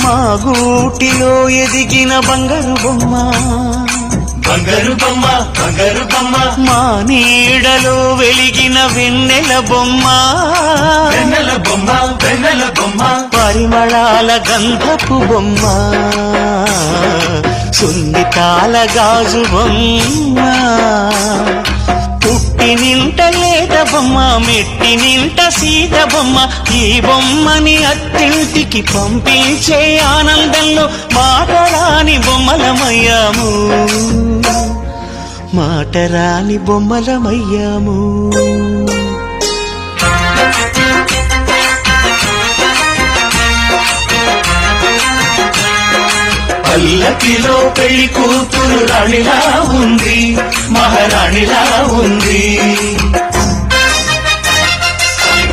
మా గూటిలో ఎదిగిన బంగారు బొమ్మ, బంగారు బొమ్మ, బంగారు బొమ్మ, మా నీడలో వెలిగిన వెన్నెల బొమ్మ, వెన్నెల బొమ్మ, వెన్నెల బొమ్మ, పరిమళాల గంధపు బొమ్మ, సున్నితాల గాజు బొమ్మ, పుట్టి నింట లేత బొమ్మ, మెట్టి నింట సీత బొమ్మ. ఈ బొమ్మని అత్తింటికి పంపించే ఆనందంలో మాటరాని బొమ్మలమయ్యాము, మాటరాని బొమ్మలమయ్యాము. పల్లకిలో పెళ్లి కూతురు రాణిలా ఉంది, మహారాణిలా ఉంది.